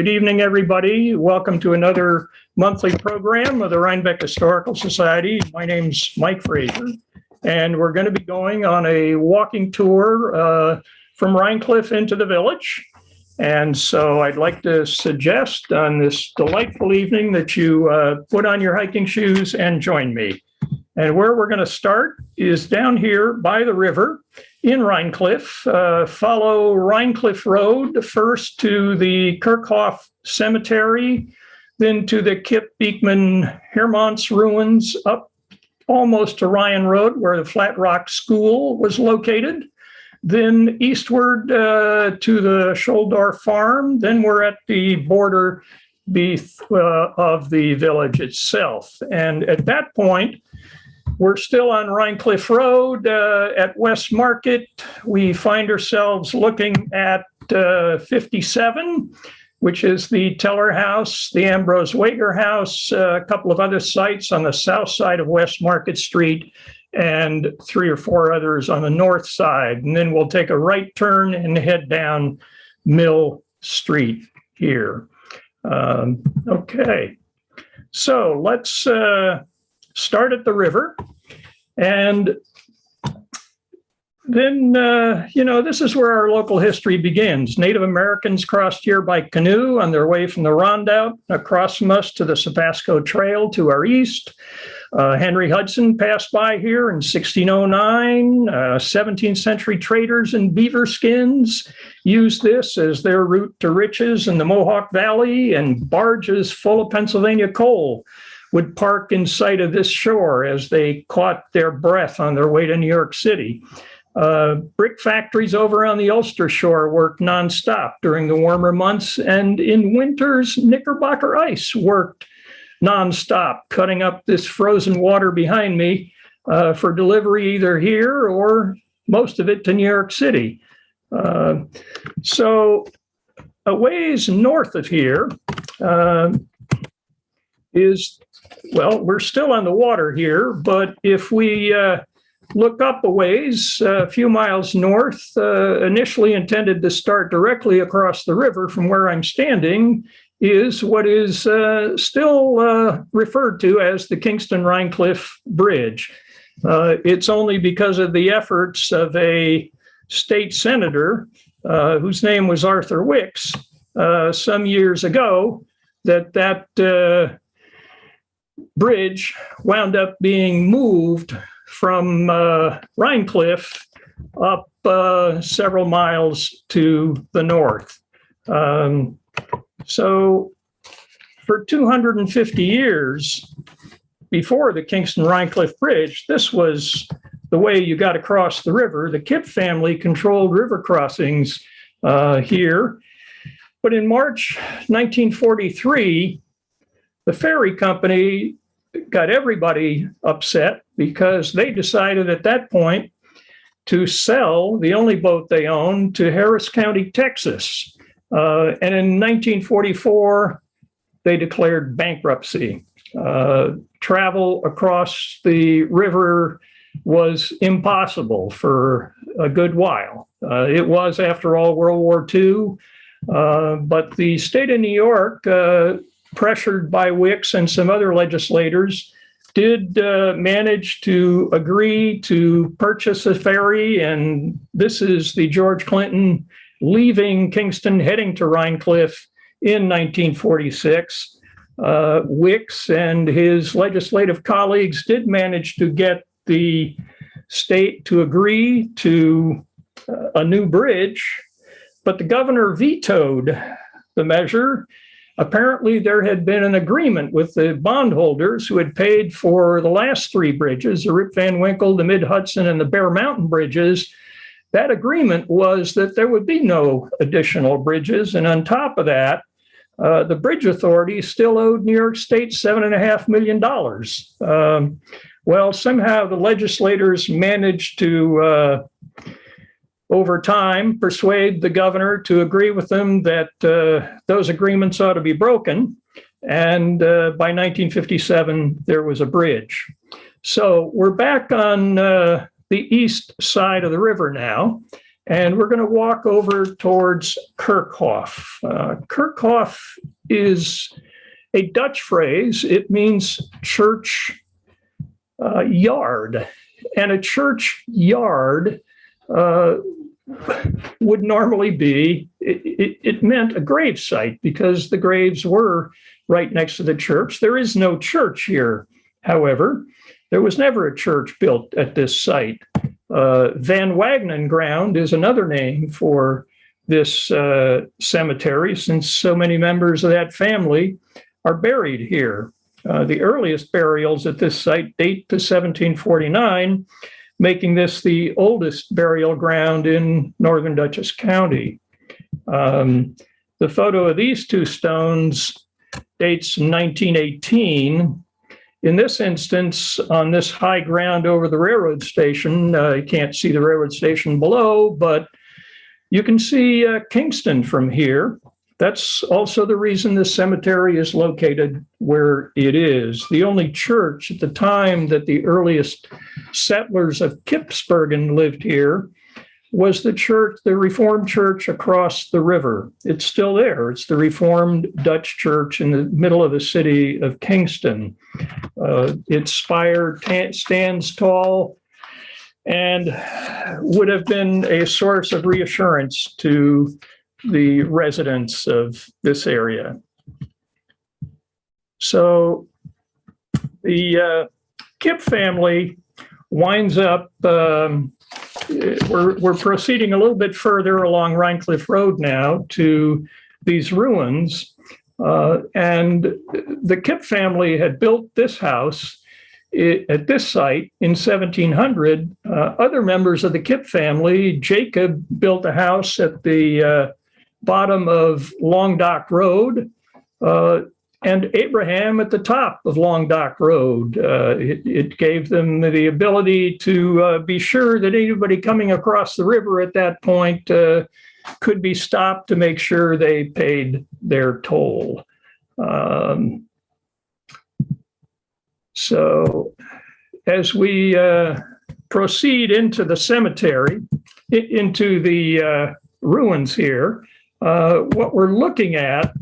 Good evening, everybody. Welcome to another monthly program of the Rhinebeck Historical Society. My name's Mike Frazier, and we're going to be going on a walking tour from Reincliff into the village. And so I'd like to suggest on this delightful evening that you put on your hiking shoes and join me. And where we're going to start is down here by the river in Reincliff. Follow Reincliff Road first to the Kirchhoff Cemetery, then to the Kip Beekman Heremons ruins up almost to Ryan Road where the Flat Rock School was located. Then eastward to the Scholdorf Farm. Then we're at the border of the village itself. And at that point, we're still on Reincliff Road at West Market. We find ourselves looking at 57, which is the Teller House, the Ambrose Wager House, a couple of other sites on the south side of West Market Street, and 3 or 4 others on the north side. And then we'll take a right turn and head down Mill Street here. Okay, so let's start at the river. And then, this is where our local history begins. Native Americans crossed here by canoe on their way from the Rondout across from us to the Sapasco Trail to our east. Henry Hudson passed by here in 1609. 17th century traders in beaver skins used this as their route to riches in the Mohawk Valley, and barges full of Pennsylvania coal would park in sight of this shore as they caught their breath on their way to New York City. Brick factories over on the Ulster shore worked nonstop during the warmer months, and in winters, Knickerbocker ice worked nonstop, cutting up this frozen water behind me for delivery either here or most of it to New York City. So a ways north of here we're still on the water here, but if we look up a ways, a few miles north, initially intended to start directly across the river from where I'm standing, is what is still referred to as the Kingston Reincliff Bridge. It's only because of the efforts of a state senator whose name was Arthur Wicks some years ago that bridge wound up being moved from Reincliff up several miles to the north. So for 250 years before the Kingston Reincliff Bridge, this was the way you got across the river. The Kip family controlled river crossings here. But in March 1943, the ferry company got everybody upset because they decided at that point to sell the only boat they owned to Harris County, Texas. And in 1944, they declared bankruptcy. Travel across the river was impossible for a good while. It was, after all, World War II. But the state of New York, pressured by Wicks and some other legislators, did manage to agree to purchase a ferry. And this is the George Clinton leaving Kingston, heading to Reincliff in 1946. Wicks and his legislative colleagues did manage to get the state to agree to a new bridge, but the governor vetoed the measure. Apparently, there had been an agreement with the bondholders who had paid for the last 3 bridges, the Rip Van Winkle, the Mid-Hudson, and the Bear Mountain bridges. That agreement was that there would be no additional bridges. And on top of that, the bridge authority still owed New York State $7.5 million. Well, somehow the legislators managed to, over time, persuade the governor to agree with them that those agreements ought to be broken. And by 1957, there was a bridge. So we're back on the east side of the river now. And we're going to walk over towards Kerkhof. Kerkhof is a Dutch phrase. It means church yard. And a church yard would normally be, it meant a grave site because the graves were right next to the church. There is no church here, however. There was never a church built at this site. Van Wagenen ground is another name for this cemetery, since so many members of that family are buried here. The earliest burials at this site date to 1749, making this the oldest burial ground in northern Dutchess County. The photo of these two stones dates from 1918. In this instance, on this high ground over the railroad station, you can't see the railroad station below, but you can see Kingston from here. That's also the reason this cemetery is located where it is. The only church at the time that the earliest settlers of Kipsbergen lived here was the church, the Reformed church across the river. It's still there. It's the Reformed Dutch church in the middle of the city of Kingston. Its spire stands tall and would have been a source of reassurance to the residents of this area. So the Kip family winds up, we're proceeding a little bit further along Reincliff Road now to these ruins. And the Kip family had built this house at this site in 1700. Other members of the Kip family, Jacob built a house at the bottom of Long Dock Road, and Abraham at the top of Long Dock Road. It gave them the ability to be sure that anybody coming across the river at that point could be stopped to make sure they paid their toll. So as we proceed into the cemetery, into the ruins here, what we're looking at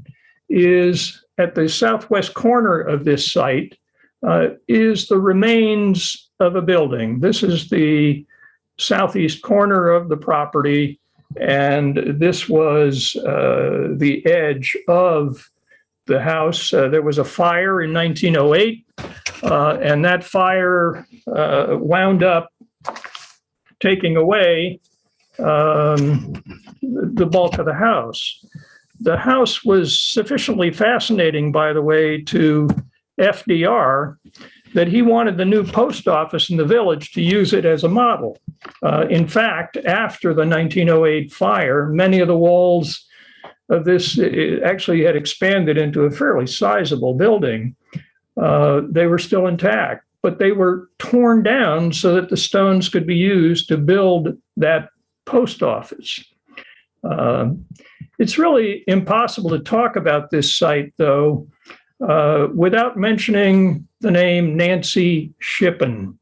is at the southwest corner of this site is the remains of a building. This is the southeast corner of the property, and this was the edge of the house. There was a fire in 1908, and that fire wound up taking away the bulk of the house. The house was sufficiently fascinating, by the way, to FDR that he wanted the new post office in the village to use it as a model. In fact, after the 1908 fire, many of the walls of this actually had expanded into a fairly sizable building. They were still intact, but they were torn down so that the stones could be used to build that post office. It's really impossible to talk about this site, though, without mentioning the name Nancy Shippen.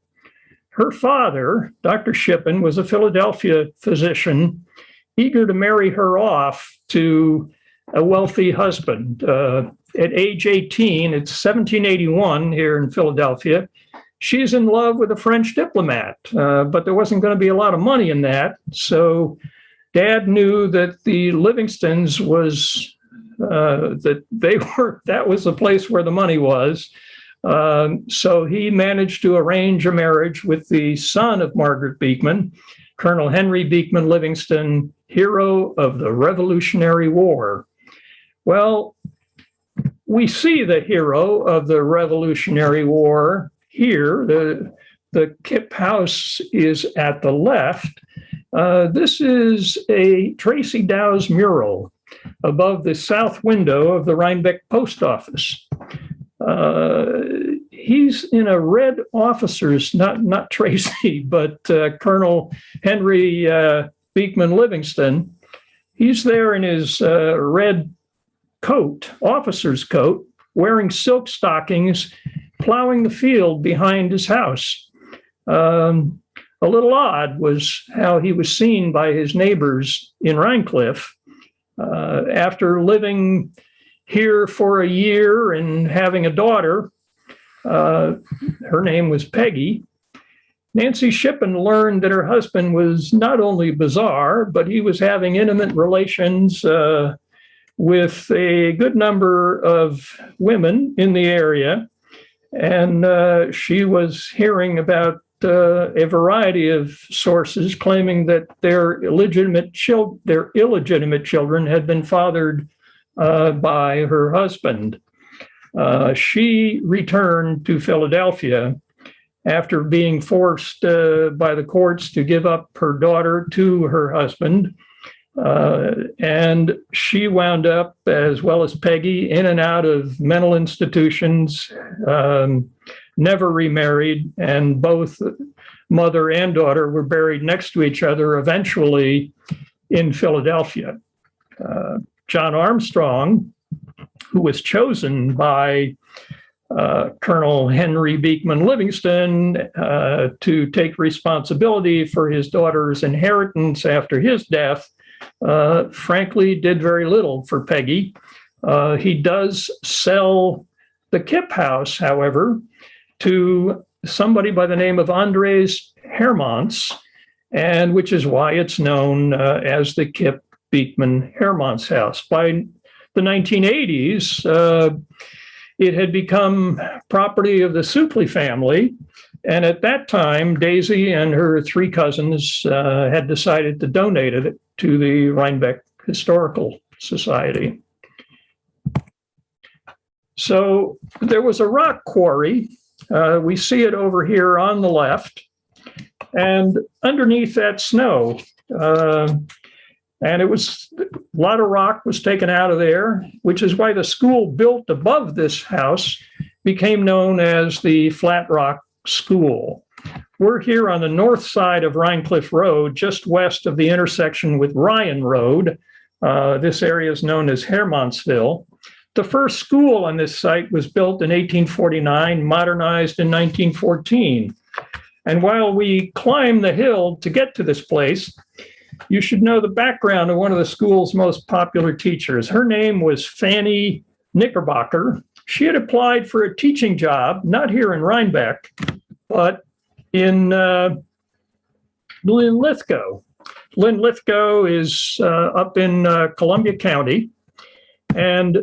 Her father, Dr. Shippen, was a Philadelphia physician, eager to marry her off to a wealthy husband. At age 18, it's 1781 here in Philadelphia, she's in love with a French diplomat, but there wasn't going to be a lot of money in that. So Dad knew that the Livingstons was, that was the place where the money was. So he managed to arrange a marriage with the son of Margaret Beekman, Colonel Henry Beekman Livingston, hero of the Revolutionary War. Well, we see the hero of the Revolutionary War here. The Kip house is at the left. This is a Tracy Dow's mural above the south window of the Rhinebeck post office. He's in a red officer's, not Tracy, but Colonel Henry Beekman Livingston. He's there in his red coat, officer's coat, wearing silk stockings, plowing the field behind his house. a little odd was how he was seen by his neighbors in Reincliff. After living here for a year and having a daughter, her name was Peggy, Nancy Shippen learned that her husband was not only bizarre, but he was having intimate relations with a good number of women in the area. And she was hearing about a variety of sources claiming that their illegitimate children had been fathered by her husband. She returned to Philadelphia after being forced by the courts to give up her daughter to her husband. And she wound up, as well as Peggy, in and out of mental institutions, never remarried, and both mother and daughter were buried next to each other, eventually in Philadelphia. John Armstrong, who was chosen by Colonel Henry Beekman Livingston to take responsibility for his daughter's inheritance after his death, frankly, did very little for Peggy. He does sell the Kipp house, however, to somebody by the name of Andres Heremons, and which is why it's known as the Kipp Beekman Heremons house. By the 1980s, it had become property of the Supley family. And at that time, Daisy and her three cousins had decided to donate it to the Rhinebeck Historical Society. So there was a rock quarry. We see it over here on the left. And underneath that snow, and it was a lot of rock was taken out of there, which is why the school built above this house became known as the Flat Rock School. We're here on the north side of Reincliff Road, just west of the intersection with Ryan Road. This area is known as Heremonsville. The first school on this site was built in 1849, modernized in 1914. And while we climb the hill to get to this place, you should know the background of one of the school's most popular teachers. Her name was Fanny Knickerbocker. She had applied for a teaching job, not here in Rhinebeck, but in Linlithgow. Linlithgow is up in Columbia County. And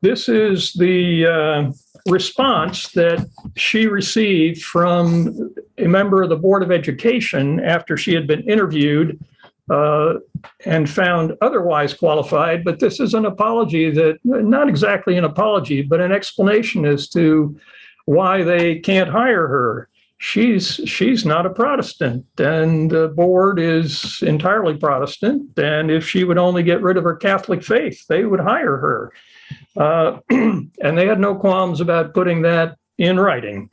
this is the response that she received from a member of the Board of Education after she had been interviewed and found otherwise qualified. But this is an apology that, not exactly an apology, but an explanation as to why they can't hire her. She's not a Protestant, and the board is entirely Protestant. And if she would only get rid of her Catholic faith, they would hire her. And they had no qualms about putting that in writing.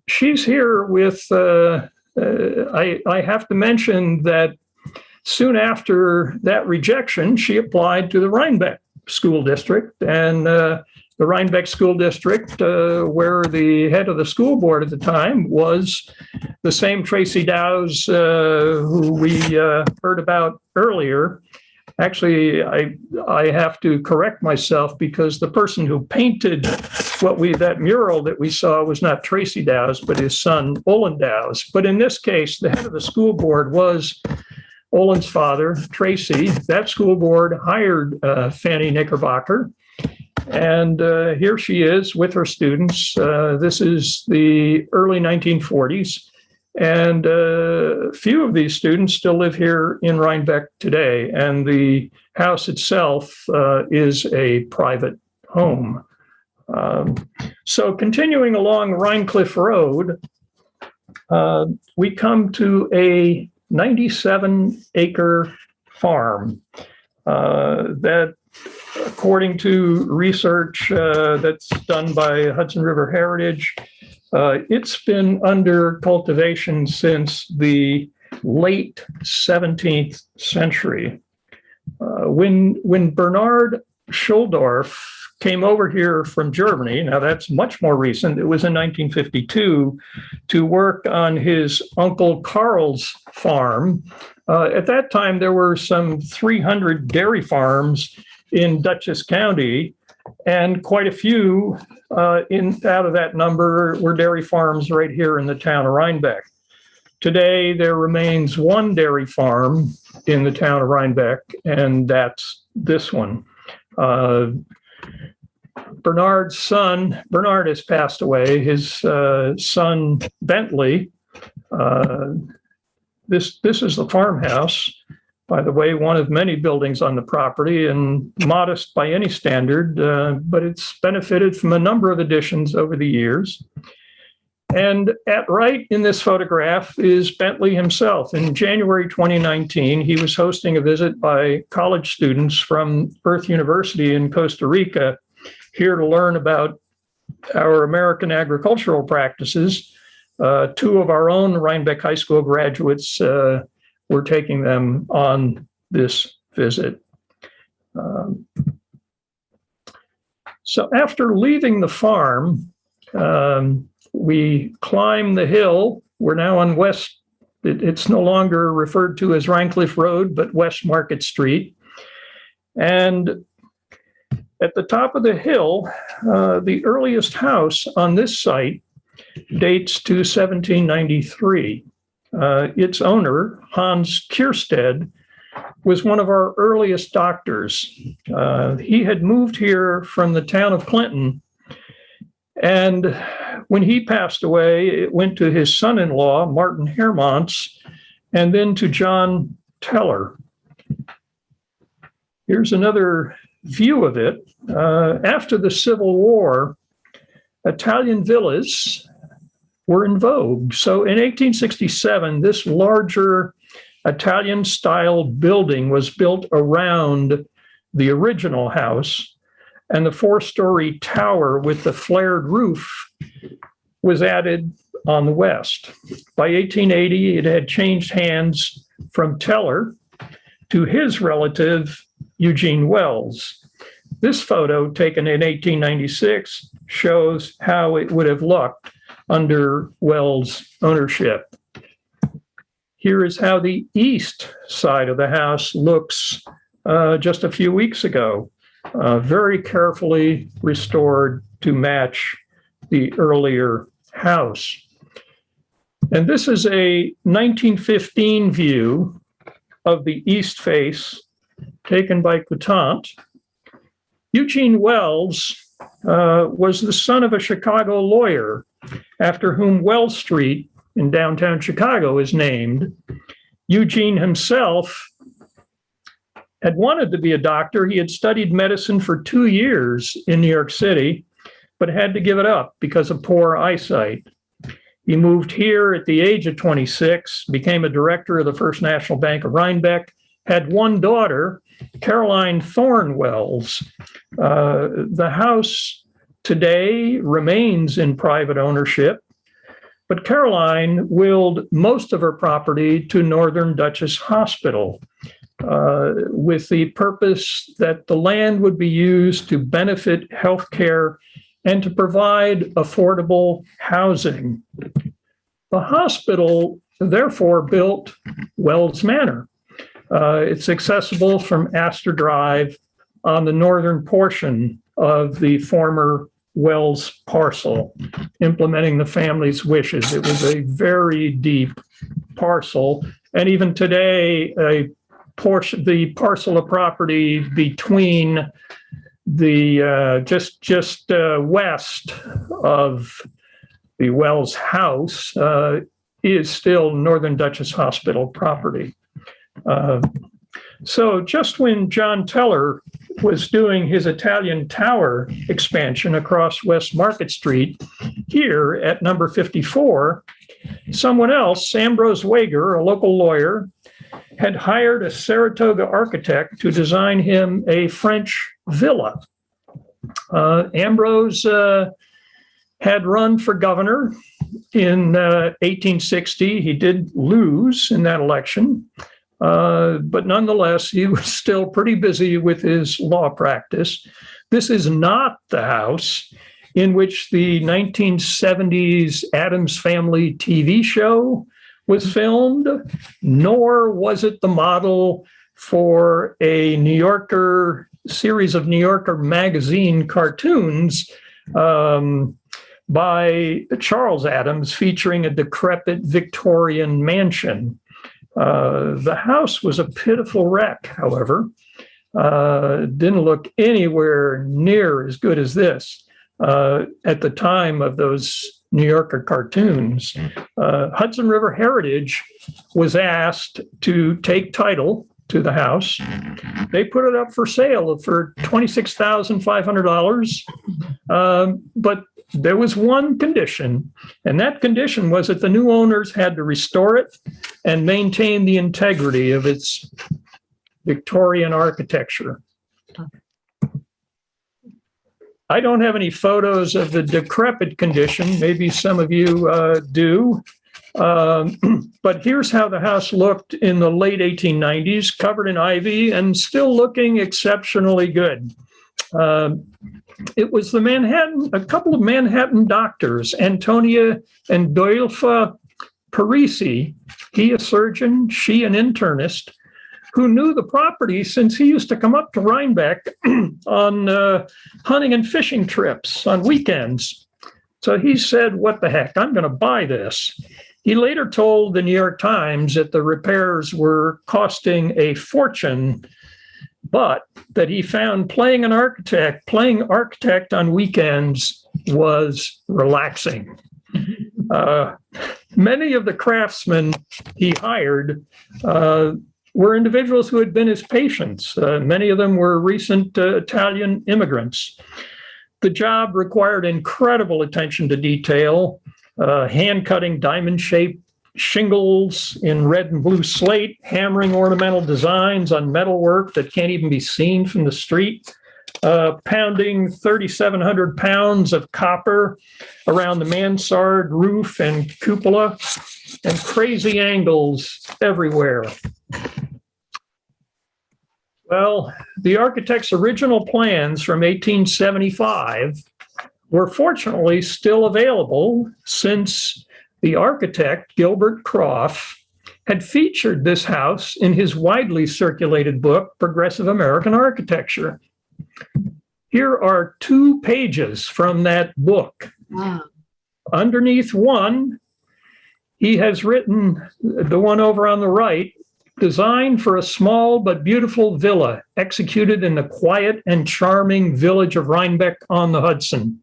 She's here with, I have to mention that soon after that rejection, she applied to the Rhinebeck School District, and the Rhinebeck School District, where the head of the school board at the time was the same Tracy Dowes who we heard about earlier. Actually, I have to correct myself, because the person who painted that mural that we saw was not Tracy Dowes, but his son, Olin Dowes. But in this case, the head of the school board was Olin's father, Tracy. That school board hired Fanny Knickerbocker. And here she is with her students. This is the early 1940s. And few of these students still live here in Rhinebeck today. And the house itself is a private home. So continuing along Reincliff Road, we come to a 97-acre farm that, according to research that's done by Hudson River Heritage, it's been under cultivation since the late 17th century. When Bernard Schuldorf came over here from Germany. Now, that's much more recent. It was in 1952 to work on his Uncle Carl's farm. At that time, there were some 300 dairy farms in Dutchess County, and quite a few out of that number were dairy farms right here in the town of Rhinebeck. Today, there remains one dairy farm in the town of Rhinebeck, and that's this one. Bernard's son, Bernard has passed away. His son, Bentley, this is the farmhouse. By the way, one of many buildings on the property, and modest by any standard, but it's benefited from a number of additions over the years. And at right in this photograph is Bentley himself. In January 2019, he was hosting a visit by college students from Earth University in Costa Rica, here to learn about our American agricultural practices. Two of our own Rhinebeck High School graduates were taking them on this visit. So after leaving the farm, we climb the hill. We're now on West, it's no longer referred to as Reincliff Road, but West Market Street. And at the top of the hill, the earliest house on this site dates to 1793. Its owner, Hans Kierstead, was one of our earliest doctors. He had moved here from the town of Clinton, and when he passed away, it went to his son-in-law, Martin Heremons, and then to John Teller. Here's another view of it. After the Civil War, Italian villas were in vogue. So in 1867, this larger Italian-style building was built around the original house, and the four-story tower with the flared roof was added on the west. By 1880, it had changed hands from Teller to his relative, Eugene Wells. This photo, taken in 1896, shows how it would have looked under Wells' ownership. Here is how the east side of the house looks just a few weeks ago, very carefully restored to match the earlier house. And this is a 1915 view of the east face taken by Coutant. Eugene Wells was the son of a Chicago lawyer, after whom Wells Street in downtown Chicago is named. Eugene himself had wanted to be a doctor. He had studied medicine for 2 years in New York City, but had to give it up because of poor eyesight. He moved here at the age of 26, became a director of the First National Bank of Rhinebeck, had one daughter, Caroline Thorne Wells. The house today remains in private ownership, but Caroline willed most of her property to Northern Dutchess Hospital with the purpose that the land would be used to benefit healthcare and to provide affordable housing. The hospital, therefore, built Wells Manor. It's accessible from Astor Drive on the northern portion of the former Wells parcel, implementing the family's wishes. It was a very deep parcel, and even today, the parcel of property between the just west of the Wells house is still Northern Dutchess Hospital property. So just when John Teller was doing his Italian tower expansion across West Market Street, here at number 54, someone else, Ambrose Wager, a local lawyer, had hired a Saratoga architect to design him a French villa. Ambrose had run for governor in 1860. He did lose in that election. But nonetheless, he was still pretty busy with his law practice. This is not the house in which the 1970s Addams Family TV show was filmed, nor was it the model for a New Yorker series of New Yorker magazine cartoons by Charles Addams featuring a decrepit Victorian mansion. The house was a pitiful wreck, however. Didn't look anywhere near as good as this at the time of those New Yorker cartoons. Hudson River Heritage was asked to take title to the house. They put it up for sale for $26,500. But there was one condition, and that condition was that the new owners had to restore it and maintain the integrity of its Victorian architecture. I don't have any photos of the decrepit condition. Maybe some of you do. But here's how the house looked in the late 1890s, covered in ivy and still looking exceptionally good. It was a couple of Manhattan doctors, Antonia and Doilfa Parisi, he a surgeon, she an internist, who knew the property since he used to come up to Rhinebeck on hunting and fishing trips on weekends. So he said, what the heck, I'm going to buy this. He later told the New York Times that the repairs were costing a fortune, but that he found playing architect on weekends was relaxing. Many of the craftsmen he hired were individuals who had been his patients. Many of them were recent Italian immigrants. The job required incredible attention to detail, hand-cutting diamond-shaped shingles in red and blue slate, hammering ornamental designs on metalwork that can't even be seen from the street, pounding 3,700 pounds of copper around the mansard roof and cupola, and crazy angles everywhere. Well, the architect's original plans from 1875 were fortunately still available, since the architect, Gilbert Croft, had featured this house in his widely circulated book, Progressive American Architecture. Here are 2 pages from that book. Wow. Underneath one, he has written, the one over on the right, designed for a small but beautiful villa executed in the quiet and charming village of Rhinebeck on the Hudson.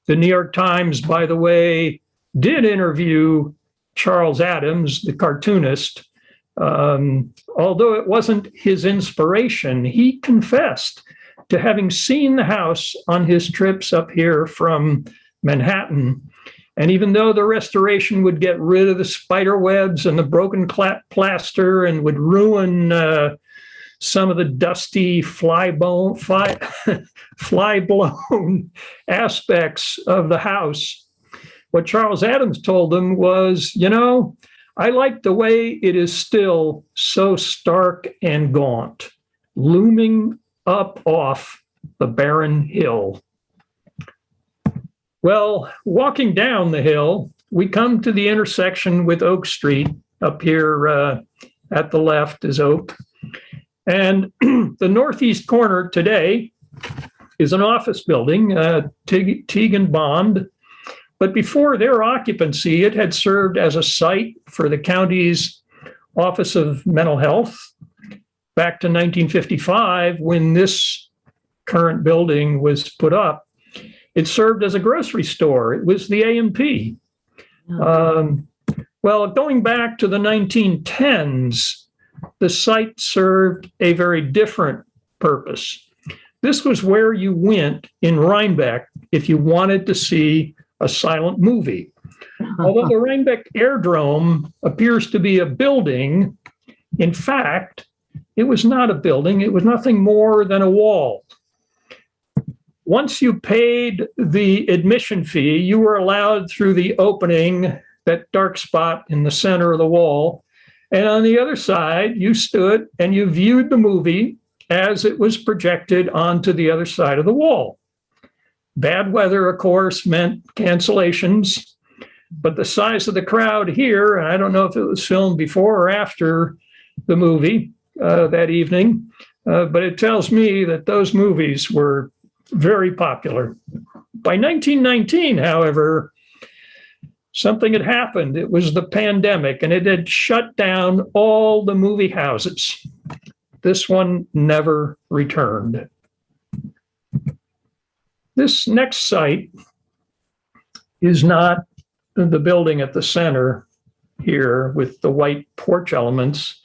The New York Times, by the way, did interview Charles Addams, the cartoonist. Although it wasn't his inspiration, he confessed to having seen the house on his trips up here from Manhattan. And even though the restoration would get rid of the spider webs and the broken plaster and would ruin some of the dusty fly-blown aspects of the house, what Charles Addams told them was, I like the way it is still so stark and gaunt, looming up off the barren hill. Well, walking down the hill, we come to the intersection with Oak Street. Up here at the left is Oak. And the northeast corner today is an office building, Teague and Bond. But before their occupancy, it had served as a site for the county's Office of Mental Health. Back to 1955, when this current building was put up, it served as a grocery store. It was the A&P. Well, going back to the 1910s, the site served a very different purpose. This was where you went in Rhinebeck if you wanted to see a silent movie. Although the Rhinebeck Airdrome appears to be a building, in fact, it was not a building. It was nothing more than a wall. Once you paid the admission fee, you were allowed through the opening, that dark spot in the center of the wall, And on the other side, you stood and you viewed the movie as it was projected onto the other side of the wall. Bad weather, of course, meant cancellations, but the size of the crowd here, and I don't know if it was filmed before or after the movie that evening, but it tells me that those movies were very popular. By 1919, however, something had happened. It was the pandemic, and it had shut down all the movie houses. This one never returned. This next site is not the building at the center here with the white porch elements,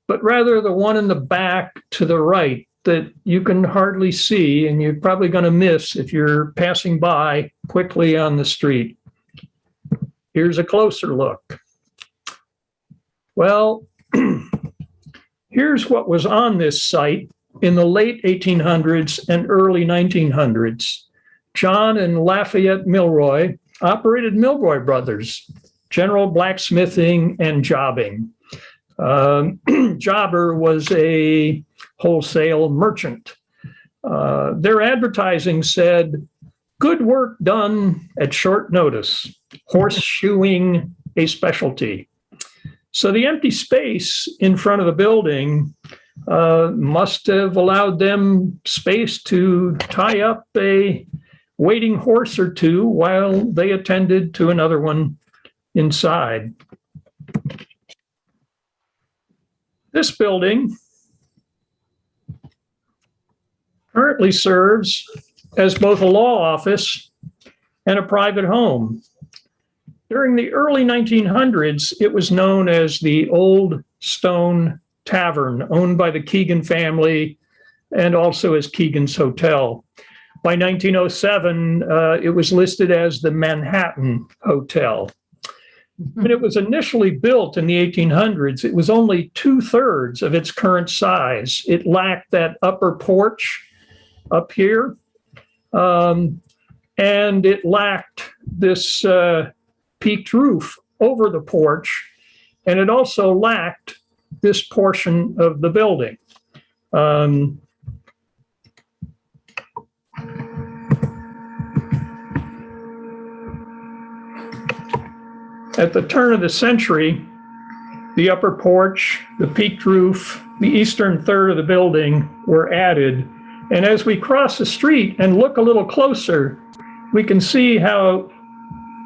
but rather the one in the back to the right that you can hardly see and you're probably going to miss if you're passing by quickly on the street. Here's a closer look. Well, here's what was on this site in the late 1800s and early 1900s. John and Lafayette Milroy operated Milroy Brothers, general blacksmithing and jobbing. Jobber was a wholesale merchant. Their advertising said, "Good work done at short notice, horseshoeing a specialty." So the empty space in front of the building must have allowed them space to tie up a waiting horse or two while they attended to another one inside. This building currently serves as both a law office and a private home. During the early 1900s, it was known as the Old Stone Tavern, owned by the Keegan family and also as Keegan's Hotel. By 1907, it was listed as the Manhattan Hotel. When it was initially built in the 1800s, it was only 2/3 of its current size. It lacked that upper porch up here, and it lacked this peaked roof over the porch, and it also lacked this portion of the building. At the turn of the century, the upper porch, the peaked roof, the eastern third of the building were added. And as we cross the street and look a little closer, we can see how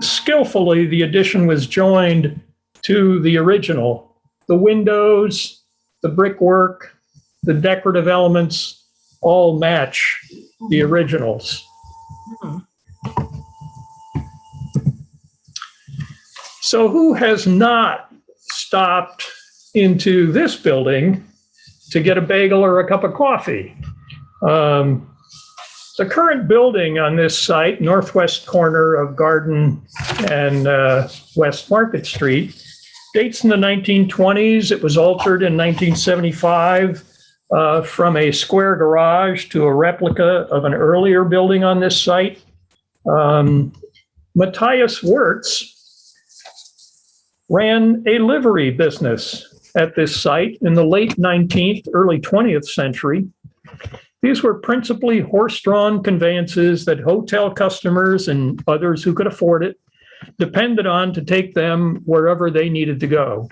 skillfully the addition was joined to the original. The windows, the brickwork, the decorative elements all match the originals. So who has not stopped into this building to get a bagel or a cup of coffee? The current building on this site, northwest corner of Garden and West Market Street, dates in the 1920s. It was altered in 1975 from a square garage to a replica of an earlier building on this site. Matthias Wirtz ran a livery business at this site in the late 19th, early 20th century. These were principally horse-drawn conveyances that hotel customers and others who could afford it depended on to take them wherever they needed to go.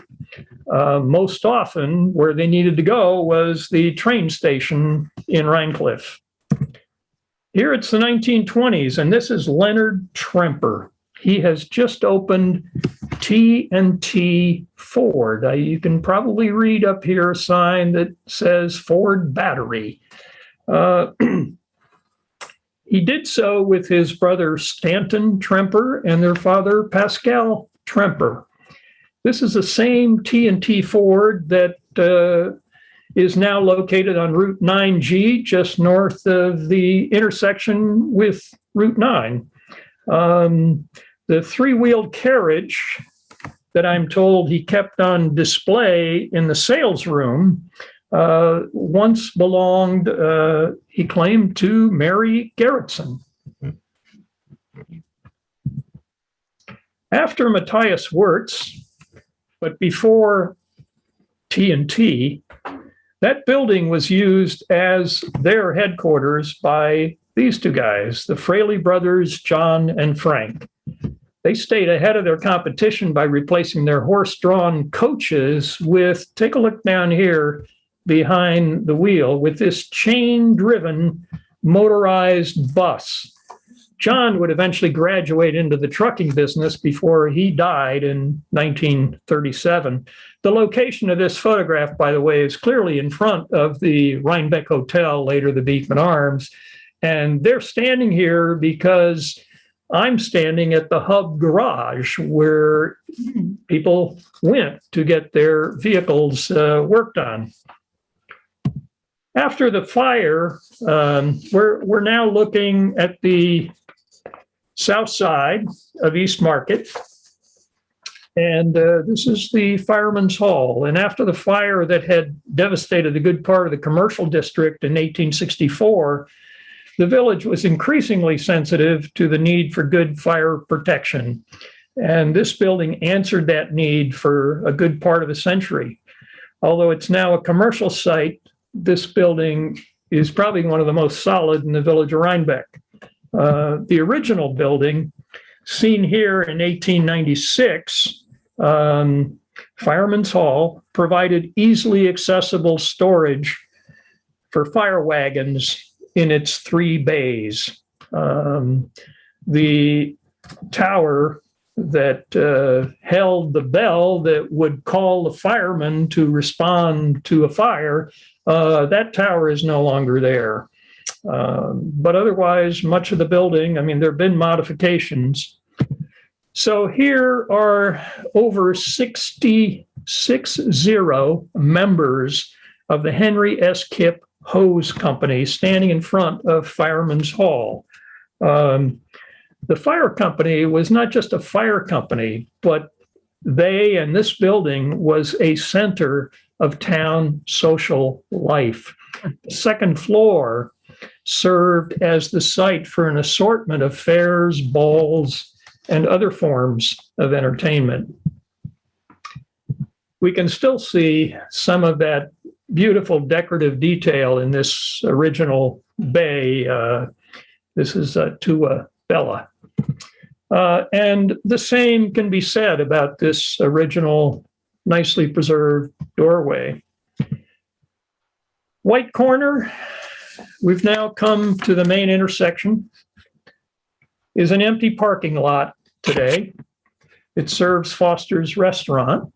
Most often, where they needed to go was the train station in Reincliff. Here it's the 1920s, and this is Leonard Tremper. He has just opened T&T Ford. You can probably read up here a sign that says Ford Battery. He did so with his brother Stanton Tremper and their father Pascal Tremper. This is the same T&T Ford that is now located on Route 9G, just north of the intersection with Route 9. The three-wheeled carriage that I'm told he kept on display in the sales room once belonged, he claimed, to Mary Garretson. After Matthias Wirtz, but before T&T. That building was used as their headquarters by these two guys, the Fraley brothers, John and Frank. They stayed ahead of their competition by replacing their horse-drawn coaches with, take a look down here behind the wheel, with this chain-driven motorized bus. John would eventually graduate into the trucking business before he died in 1937. The location of this photograph, by the way, is clearly in front of the Rhinebeck Hotel, later the Beekman Arms. And they're standing here because I'm standing at the Hub Garage where people went to get their vehicles worked on. After the fire, we're now looking at the south side of East Market. And this is the Fireman's Hall. And after the fire that had devastated a good part of the commercial district in 1864, the village was increasingly sensitive to the need for good fire protection. And this building answered that need for a good part of a century. Although it's now a commercial site, this building is probably one of the most solid in the village of Rhinebeck. The original building, seen here in 1896, Fireman's Hall, provided easily accessible storage for fire wagons in its 3 bays. The tower that held the bell that would call the firemen to respond to a fire, that tower is no longer there. But otherwise, much of the building, I mean, there have been modifications. So here are over 60 members of the Henry S. Kipp Hose Company standing in front of Fireman's Hall. The fire company was not just a fire company, but they and this building was a center of town social life. The second floor served as the site for an assortment of fairs, balls, and other forms of entertainment. We can still see some of that beautiful decorative detail in this original bay. This is Tua Bella. And the same can be said about this original nicely preserved doorway. White Corner, we've now come to the main intersection, is an empty parking lot today. It serves Foster's Restaurant.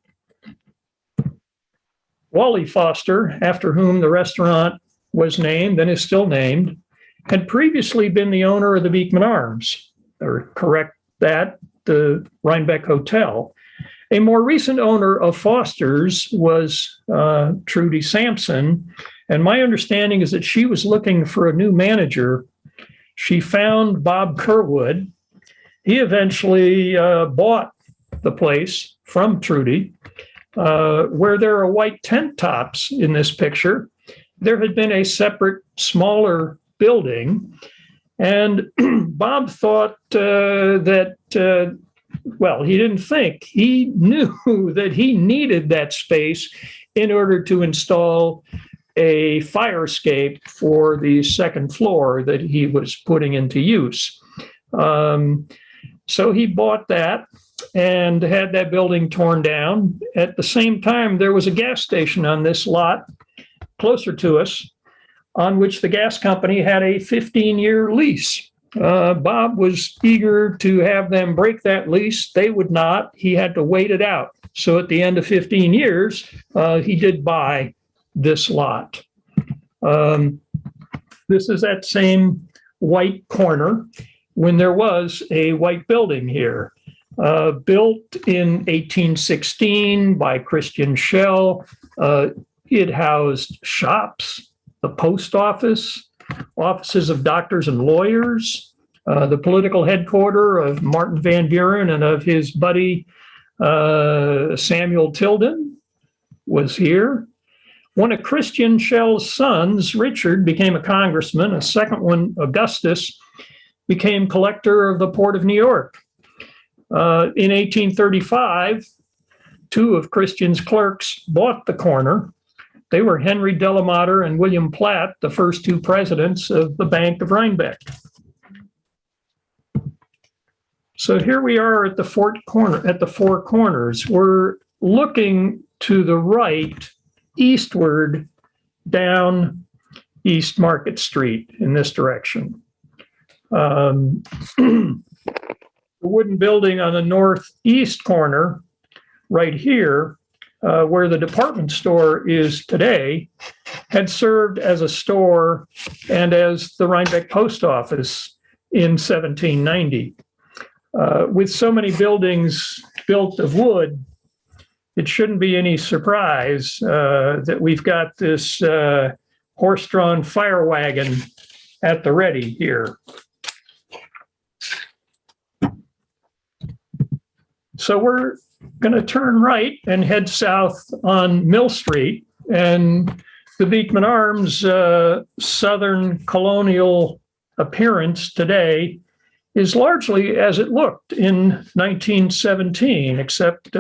Wally Foster, after whom the restaurant was named and is still named, had previously been the owner of the Beekman Arms, or correct that, the Rhinebeck Hotel. A more recent owner of Foster's was Trudy Sampson, and my understanding is that she was looking for a new manager. She found Bob Kerwood. He eventually bought the place from Trudy, where there are white tent tops in this picture. There had been a separate, smaller building, and Bob thought well, he didn't think. He knew that he needed that space in order to install a fire escape for the second floor that he was putting into use. So he bought that and had that building torn down. At the same time, there was a gas station on this lot closer to us, on which the gas company had a 15-year lease. Bob was eager to have them break that lease. They would not. He had to wait it out. So at the end of 15 years, he did buy this lot. This is that same White Corner when there was a white building here. Built in 1816 by Christian Schell. It housed shops, the post office, offices of doctors and lawyers, the political headquarters of Martin Van Buren and of his buddy Samuel Tilden was here. One of Christian Schell's sons, Richard, became a congressman. A second one, Augustus, became collector of the Port of New York. In 1835, two of Christian's clerks bought the corner. They were Henry Delamater and William Platt, the first two presidents of the Bank of Rhinebeck. So here we are at the Four Corners. We're looking to the right, eastward, down East Market Street in this direction. The wooden building on the northeast corner, right here, where the department store is today, had served as a store and as the Rhinebeck Post Office in 1790. With so many buildings built of wood, it shouldn't be any surprise that we've got this horse-drawn fire wagon at the ready here. So we're going to turn right and head south on Mill Street, and the Beekman Arms southern colonial appearance today is largely as it looked in 1917, except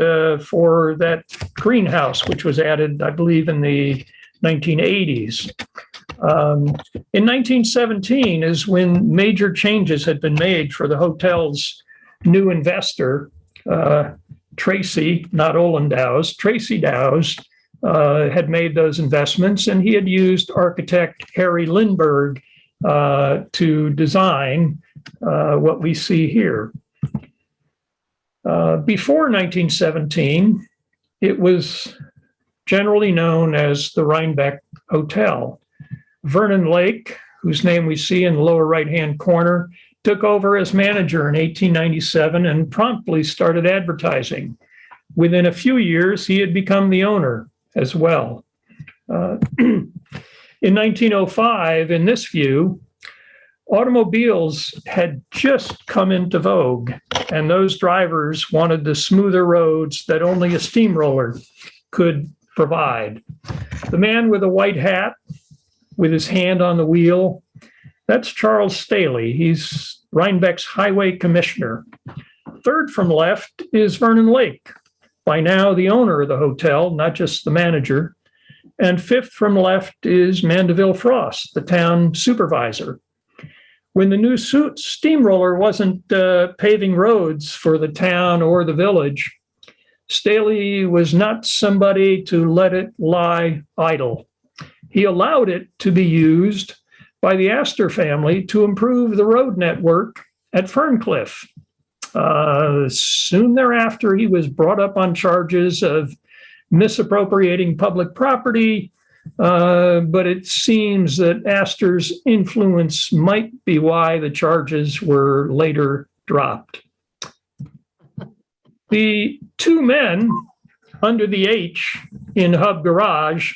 for that greenhouse, which was added, I believe, in the 1980s. In 1917 is when major changes had been made for the hotel's new investor, Tracy, not Olendow's, Tracy Dow's, had made those investments, and he had used architect Harry Lindbergh to design what we see here. Before 1917, it was generally known as the Rhinebeck Hotel. Vernon Lake, whose name we see in the lower right-hand corner, took over as manager in 1897 and promptly started advertising. Within a few years, he had become the owner as well. In 1905, in this view, automobiles had just come into vogue, and those drivers wanted the smoother roads that only a steamroller could provide. The man with a white hat, with his hand on the wheel, that's Charles Staley. He's Rhinebeck's highway commissioner. Third from left is Vernon Lake, by now the owner of the hotel, not just the manager. And fifth from left is Mandeville Frost, the town supervisor. When the new steamroller wasn't paving roads for the town or the village, Staley was not somebody to let it lie idle. He allowed it to be used by the Astor family to improve the road network at Ferncliff. Soon thereafter, he was brought up on charges of misappropriating public property, but it seems that Astor's influence might be why the charges were later dropped. The two men under the H in Hub Garage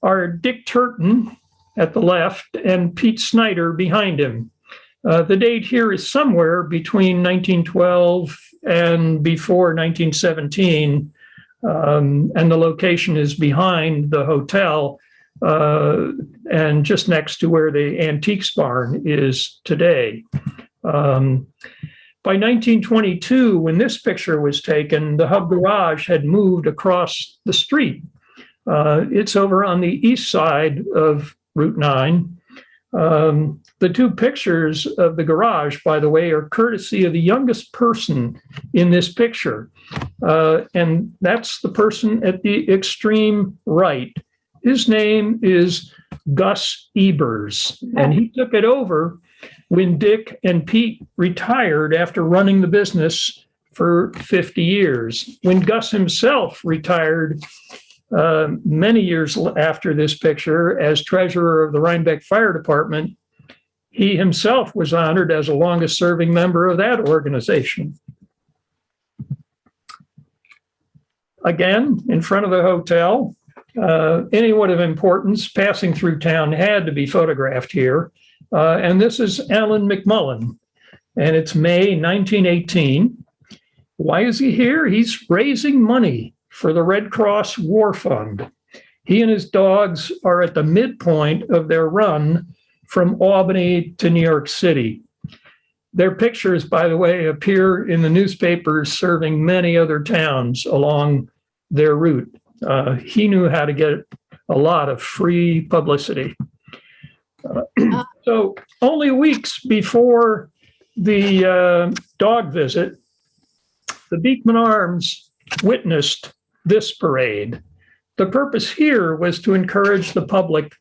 are Dick Turton at the left and Pete Snyder behind him. The date here is somewhere between 1912 and before 1917, and the location is behind the hotel and just next to where the antiques barn is today. By 1922, when this picture was taken, the Hub Garage had moved across the street. It's over on the east side of Route 9. The two pictures of the garage, by the way, are courtesy of the youngest person in this picture. And that's the person at the extreme right. His name is Gus Ebers, and he took it over when Dick and Pete retired after running the business for 50 years. When Gus himself retired many years after this picture as treasurer of the Rhinebeck Fire Department, he himself was honored as the longest serving member of that organization. Again, in front of the hotel, anyone of importance passing through town had to be photographed here. And this is Alan Mcmullen, and it's May 1918. Why is he here? He's raising money for the Red Cross War Fund. He and his dogs are at the midpoint of their run from Albany to New York City. Their pictures, by the way, appear in the newspapers serving many other towns along their route. He knew how to get a lot of free publicity. So only weeks before the dog visit, the Beekman Arms witnessed this parade. The purpose here was to encourage the public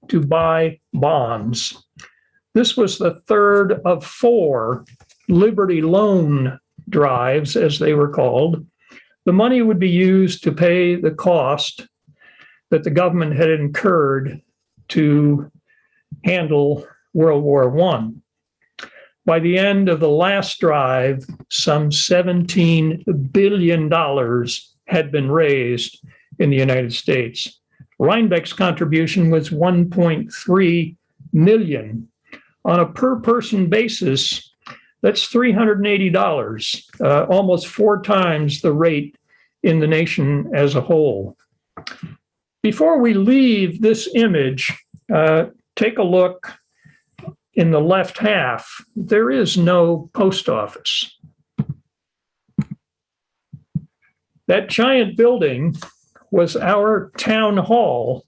to buy bonds. This was the third of 4 Liberty Loan drives, as they were called. The money would be used to pay the cost that the government had incurred to handle World War I. By the end of the last drive, some $17 billion had been raised in the United States. Rhinebeck's contribution was $1.3 million. On a per-person basis, that's $380, almost 4 times the rate in the nation as a whole. Before we leave this image, take a look in the left half. There is no post office. That giant building was our town hall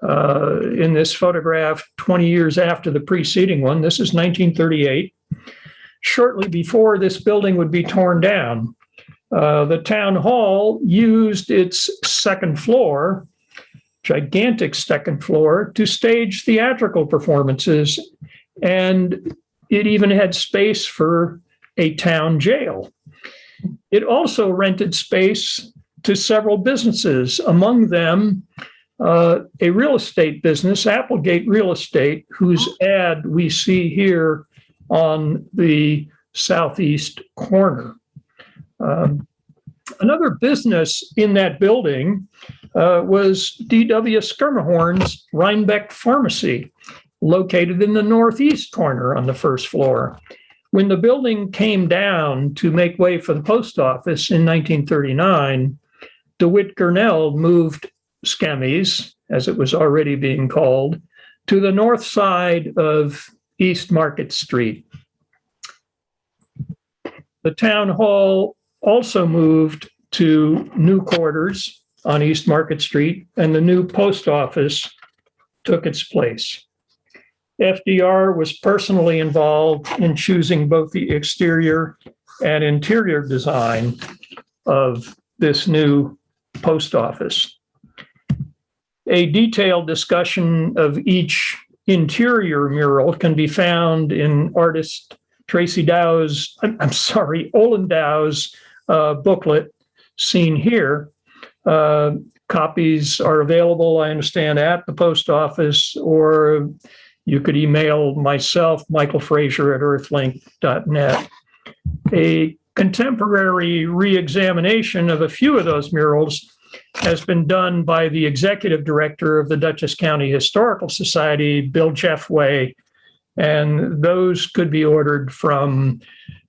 in this photograph 20 years after the preceding one. This is 1938. Shortly before this building would be torn down, the town hall used its second floor, gigantic second floor, to stage theatrical performances, and it even had space for a town jail. It also rented space to several businesses, among them a real estate business, Applegate Real Estate, whose ad we see here on the southeast corner. Another business in that building was D.W. Schermerhorn's Rhinebeck Pharmacy, located in the northeast corner on the first floor. When the building came down to make way for the post office in 1939, DeWitt Gurnell moved Scammy's, as it was already being called, to the north side of East Market Street. The town hall also moved to new quarters on East Market Street, and the new post office took its place. FDR was personally involved in choosing both the exterior and interior design of this new post office. A detailed discussion of each interior mural can be found in artist Ollendau's booklet seen here. Copies are available, I understand, at the post office, or you could email myself, Michael Frazier at earthlink.net. A contemporary re-examination of a few of those murals has been done by the executive director of the Dutchess County Historical Society, Bill Jeffway, and those could be ordered from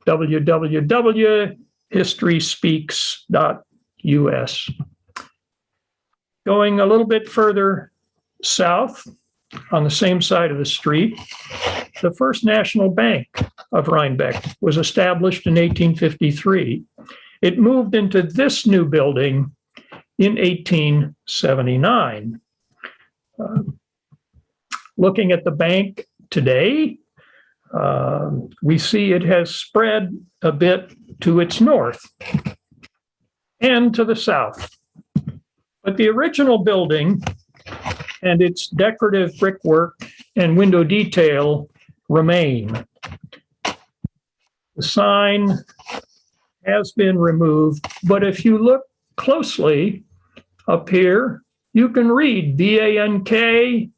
www.historyspeaks.us. Going a little bit further south, on the same side of the street, the First National Bank of Rhinebeck was established in 1853. It moved into this new building in 1879. Looking at the bank today, we see it has spread a bit to its north and to the south. But the original building and its decorative brickwork and window detail remain. The sign has been removed, but if you look closely up here, you can read BANKOF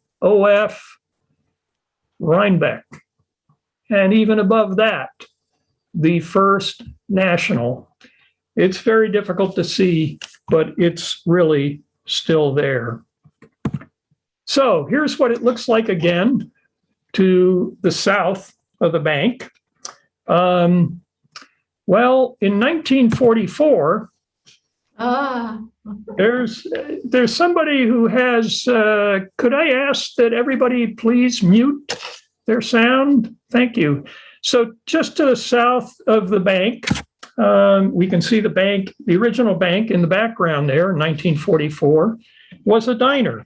Rhinebeck. And even above that, the First National. It's very difficult to see, but it's really still there. So here's what it looks like again to the south of the bank. Well, in 1944, there's somebody who has, could I ask that everybody please mute their sound? Thank you. So just to the south of the bank, we can see the bank, the original bank in the background there in 1944 was a diner.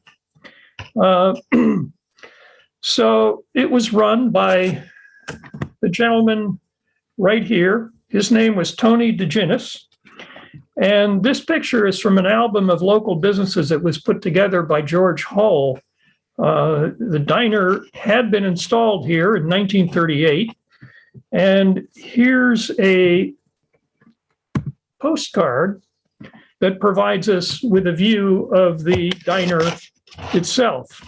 So it was run by the gentleman right here. His name was Tony DeGinnis. And this picture is from an album of local businesses that was put together by George Hull. The diner had been installed here in 1938. And here's a postcard that provides us with a view of the diner itself.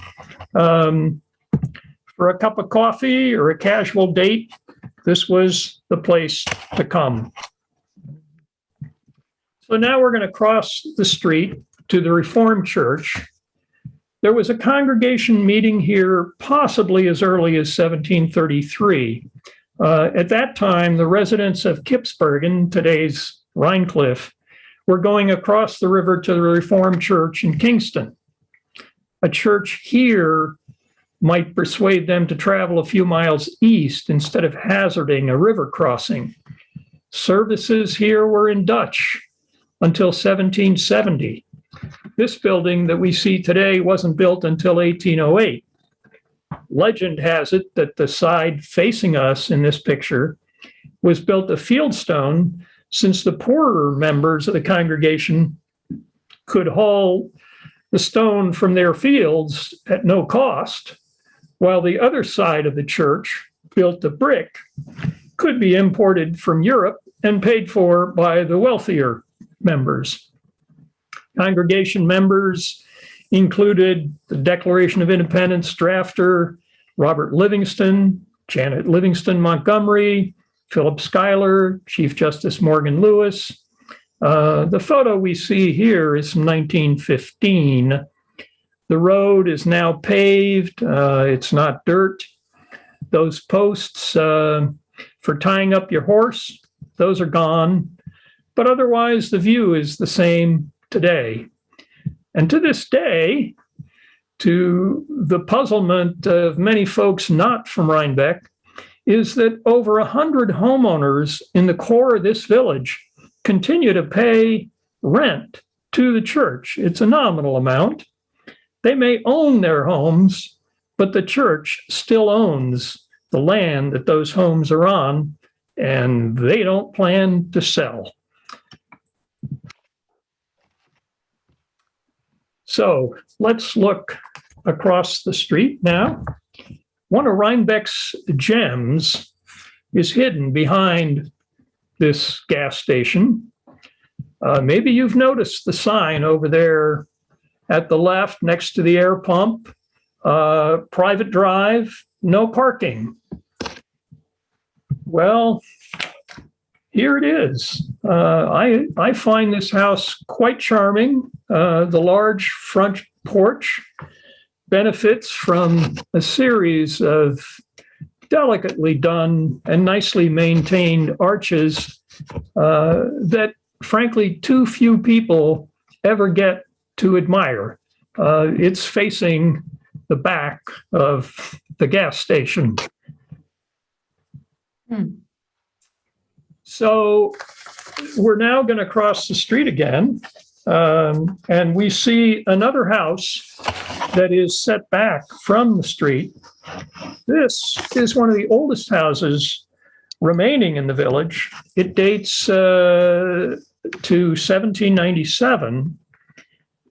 For a cup of coffee or a casual date, this was the place to come. So now we're going to cross the street to the Reformed Church. There was a congregation meeting here possibly as early as 1733. At that time, the residents of Kipsbergen, today's Reincliff, were going across the river to the Reformed Church in Kingston. A church here might persuade them to travel a few miles east instead of hazarding a river crossing. Services here were in Dutch until 1770. This building that we see today wasn't built until 1808. Legend has it that the side facing us in this picture was built of fieldstone, since the poorer members of the congregation could haul the stone from their fields at no cost, while the other side of the church, built of brick, could be imported from Europe and paid for by the wealthier members. Congregation members included the Declaration of Independence drafter Robert Livingston, Janet Livingston Montgomery, Philip Schuyler, Chief Justice Morgan Lewis. The photo we see here is from 1915. The road is now paved. It's not dirt. Those posts for tying up your horse, those are gone. But otherwise, the view is the same today. And to this day, to the puzzlement of many folks not from Rhinebeck, is that over 100 homeowners in the core of this village continue to pay rent to the church. It's a nominal amount. They may own their homes, but the church still owns the land that those homes are on, and they don't plan to sell. So let's look across the street now. One of Rhinebeck's gems is hidden behind this gas station. Maybe you've noticed the sign over there at the left next to the air pump, private drive, no parking. Well, here it is. I find this house quite charming. The large front porch benefits from a series of delicately done and nicely maintained arches that, frankly, too few people ever get to admire. It's facing the back of the gas station. So we're now going to cross the street again, and we see another house that is set back from the street. This is one of the oldest houses remaining in the village. It dates to 1797.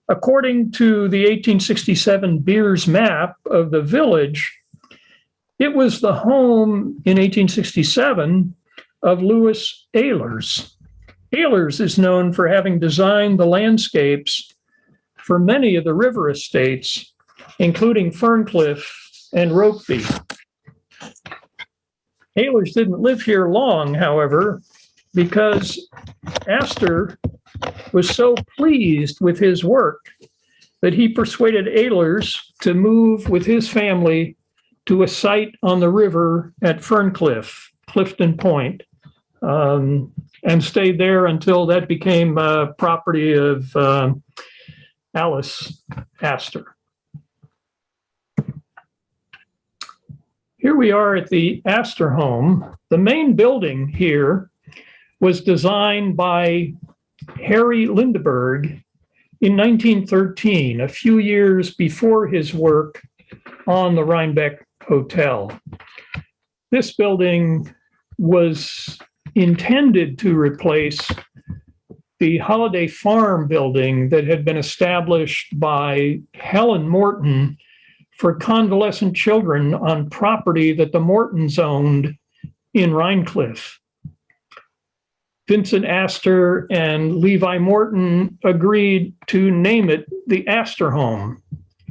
According to the 1867 Beers map of the village, it was the home in 1867 of Louis Ehlers. Ehlers is known for having designed the landscapes for many of the river estates, including Ferncliff and Rokeby. Ehlers didn't live here long, however, because Astor was so pleased with his work that he persuaded Ehlers to move with his family to a site on the river at Ferncliff, Clifton Point, and stayed there until that became property of Alice Astor. Here we are at the Astor Home. The main building here was designed by Harry Lindeberg in 1913, a few years before his work on the Rhinebeck Hotel. This building was intended to replace the Holiday Farm building that had been established by Helen Morton for convalescent children on property that the Mortons owned in Reincliff. Vincent Astor and Levi Morton agreed to name it the Astor Home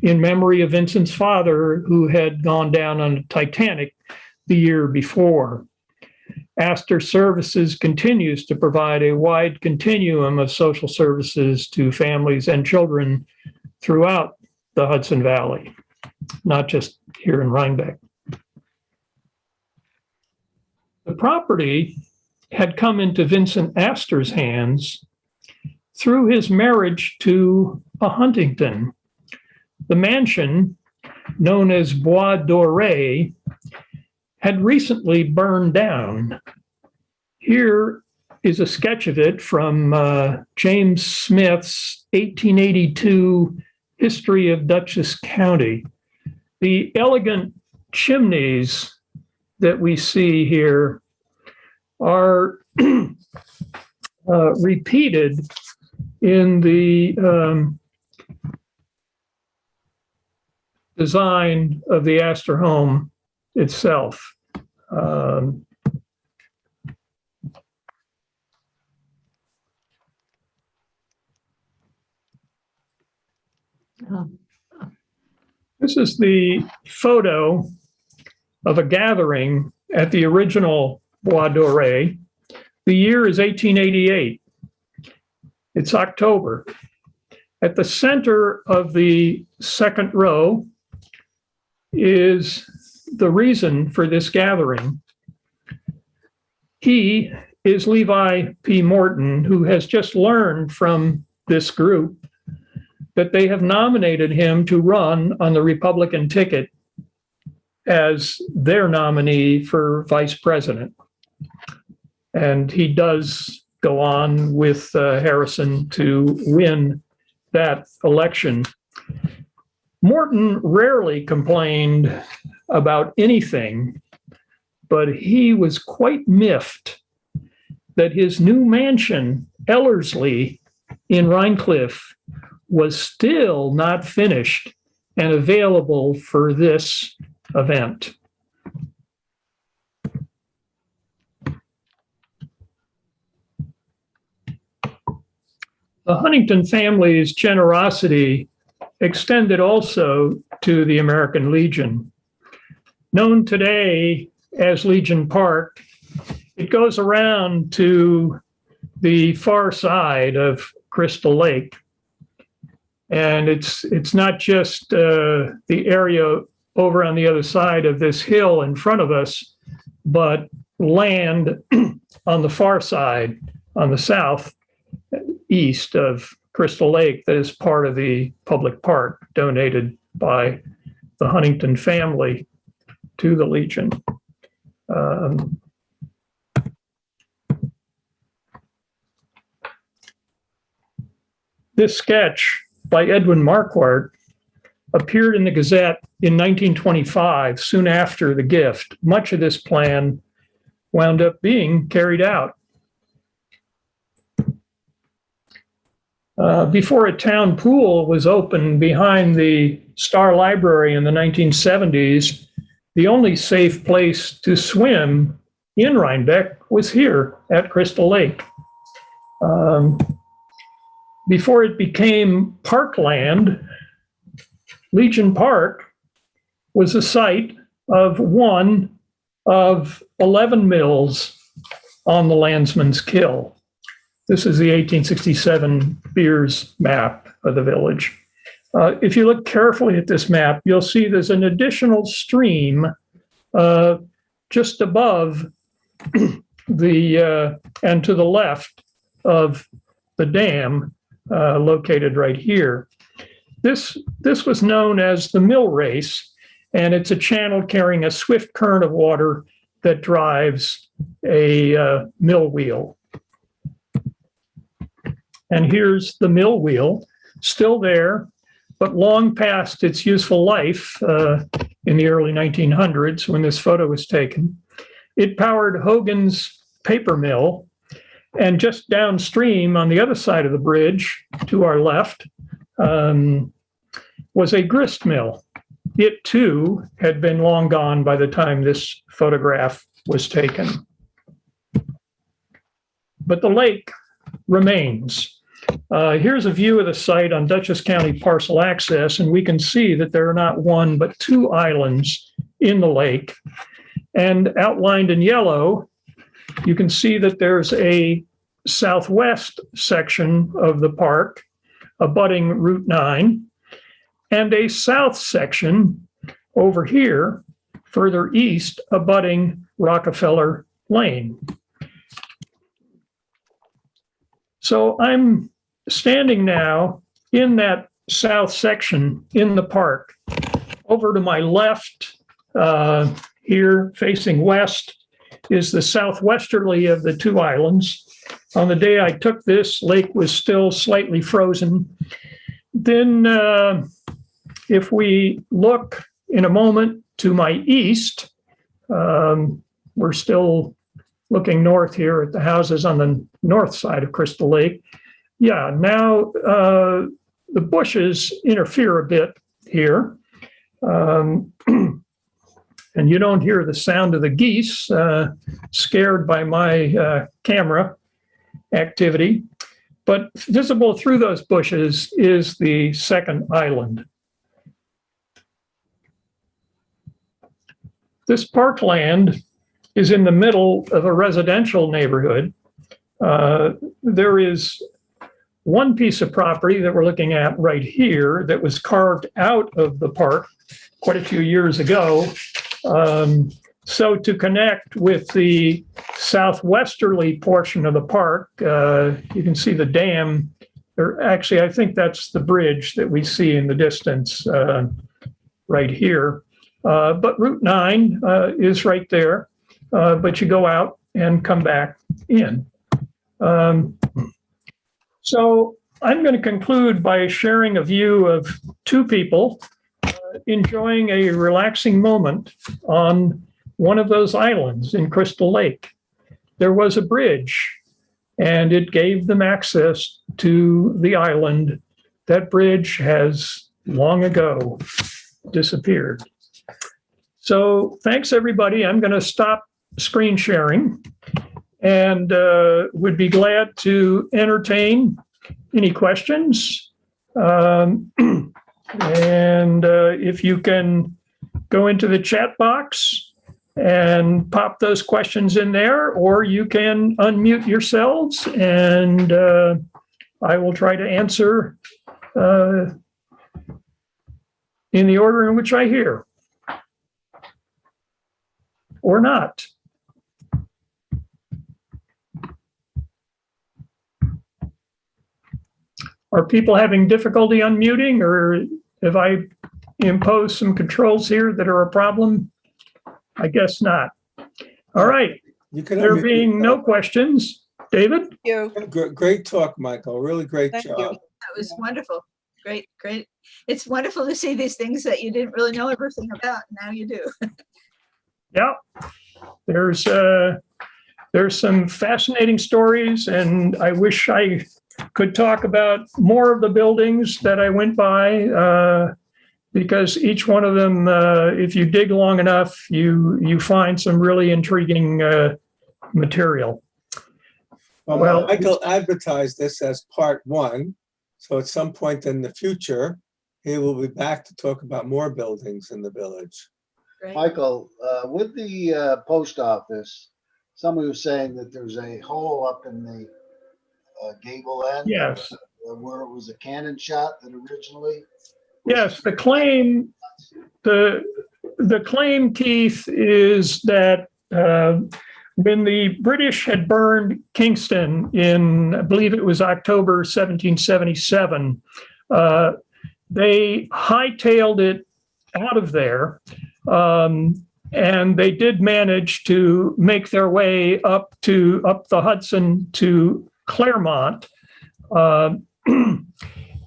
in memory of Vincent's father, who had gone down on the Titanic the year before. Astor Services continues to provide a wide continuum of social services to families and children throughout the Hudson Valley, not just here in Rhinebeck. The property had come into Vincent Astor's hands through his marriage to a Huntington. The mansion, known as Bois Doré, had recently burned down. Here is a sketch of it from James Smith's 1882 History of Dutchess County. The elegant chimneys that we see here are repeated in the design of the Astor Home itself. This is the photo of a gathering at the original Bois Doré. The year is 1888. It's October. At the center of the second row is the reason for this gathering. He is Levi P. Morton, who has just learned from this group that they have nominated him to run on the Republican ticket as their nominee for vice president. And he does go on with Harrison to win that election. Morton rarely complained about anything, but he was quite miffed that his new mansion, Ellerslie, in Reincliff, was still not finished and available for this event. The Huntington family's generosity extended also to the American Legion. Known today as Legion Park, it goes around to the far side of Crystal Lake. And it's not just the area over on the other side of this hill in front of us, but land on the far side, on the south east of Crystal Lake, that is part of the public park donated by the Huntington family to the Legion. This sketch by Edwin Marquardt appeared in the Gazette in 1925, soon after the gift. Much of this plan wound up being carried out. Before a town pool was opened behind the Star Library in the 1970s, the only safe place to swim in Rhinebeck was here at Crystal Lake. Before it became parkland, Legion Park was the site of one of 11 mills on the Landsman's Kill. This is the 1867 Beers map of the village. If you look carefully at this map, you'll see there's an additional stream just above the and to the left of the dam located right here. This was known as the Mill Race, and it's a channel carrying a swift current of water that drives a mill wheel. And here's the mill wheel, still there, but long past its useful life in the early 1900s when this photo was taken. It powered Hogan's paper mill, and just downstream on the other side of the bridge to our left was a grist mill. It too had been long gone by the time this photograph was taken. But the lake remains. Here's a view of the site on Dutchess County parcel access, and we can see that there are not one but two islands in the lake. And outlined in yellow, you can see that there's a southwest section of the park abutting Route 9 and a south section over here, further east, abutting Rockefeller Lane. So I'm standing now in that south section in the park. Over to my left, here facing west, is the southwesterly of the two islands. On the day I took this, lake was still slightly frozen. Then if we look in a moment to my east, we're still looking north here at the houses on the north side of Crystal Lake. Yeah, now the bushes interfere a bit here. And you don't hear the sound of the geese scared by my camera activity. But visible through those bushes is the second island. This parkland is in the middle of a residential neighborhood. There is one piece of property that we're looking at right here that was carved out of the park quite a few years ago. So to connect with the southwesterly portion of the park, you can see the dam. Or actually, I think that's the bridge that we see in the distance right here. But Route 9 is right there, but you go out and come back in. So I'm going to conclude by sharing a view of two people enjoying a relaxing moment on one of those islands in Crystal Lake. There was a bridge, and it gave them access to the island. That bridge has long ago disappeared. So thanks, everybody. I'm going to stop screen sharing and would be glad to entertain any questions. And if you can go into the chat box and pop those questions in there, or you can unmute yourselves and I will try to answer in the order in which I hear, or not. Are people having difficulty unmuting, or have I imposed some controls here that are a problem? I guess not. All right. There being no questions, David? Thank you. Great talk, Michael. Really great Thank job. you. That was wonderful. Great, great. It's wonderful to see these things that you didn't really know everything about. Now you do. Yeah. There's some fascinating stories, and I wish I could talk about more of the buildings that I went by, because each one of them, if you dig long enough, you find some really intriguing material. Well, Michael advertised this as part one. So at some point in the future, he will be back to talk about more buildings in the village. Great. Michael, with the post office, somebody was saying that there's a hole up in the gable end. Yes. Where it was a cannon shot that originally. Yes, the claim, Keith, is that when the British had burned Kingston in, I believe it was October 1777, they hightailed it out of there, and they did manage to make their way up the Hudson to Claremont. uh,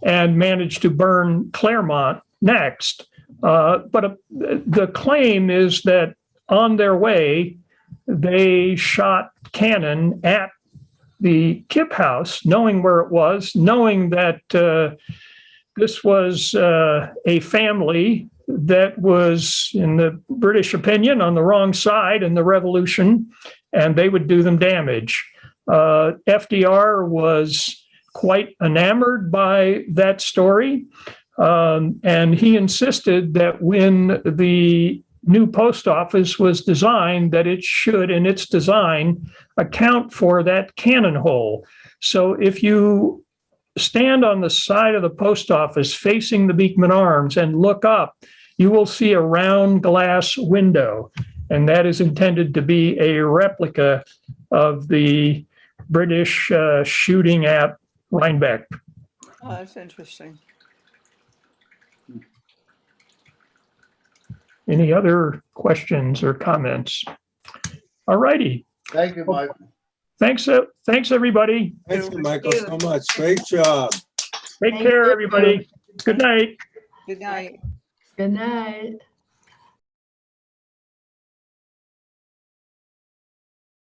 and managed to burn Claremont next. But the claim is that on their way, they shot cannon at the Kipp house, knowing where it was, knowing that this was a family that was, in the British opinion, on the wrong side in the revolution, and they would do them damage. FDR was quite enamored by that story, and he insisted that when the new post office was designed, that it should, in its design, account for that cannon hole. So if you stand on the side of the post office facing the Beekman Arms and look up, you will see a round glass window, and that is intended to be a replica of the British shooting at Rhinebeck. Oh, that's interesting. Any other questions or comments? All righty. Thank you, Mike. Thanks, everybody. Thank you, Michael, so much. Great job. Take care, everybody. Good night. Good night. Good night.